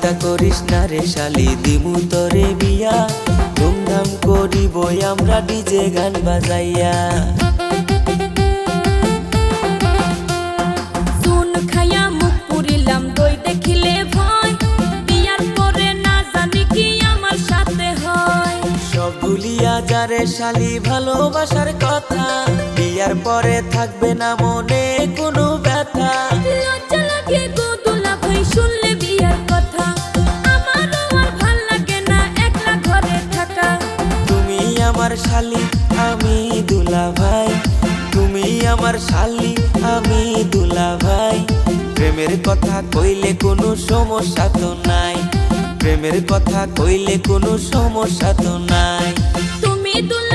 চিন্তা করিস না রে শালি, দিমু তরে বিয়া, ধুমধাম করিব আমরা ডিজে গান বাজাইয়া। চুন খাইয়া মুখ পুরিলাম দই দেখিলে ভয়, বিয়ার পরে না জানি কি আমার সাথে হয়। সব ভুলিয়া যারে শালি ভালোবাসার কথা, বিয়ার পরে থাকবে না মনে কোনো ব্যথা। লজ্জা লাগে গো দুলা ভাই শুনলে বিয়ার কথা, আমারও আর ভাল লাগে না একলা ঘরে থাকা। তুমি আমার শালি আমি দুলা ভাই, তুমি আমার শালি আমি দুলা ভাই। প্রেমের কথা কইলে কোনো সমস্যা তো নাই, প্রেমের কথা কইলে কোনো সমস্যা তো নাই। তুমি দুলা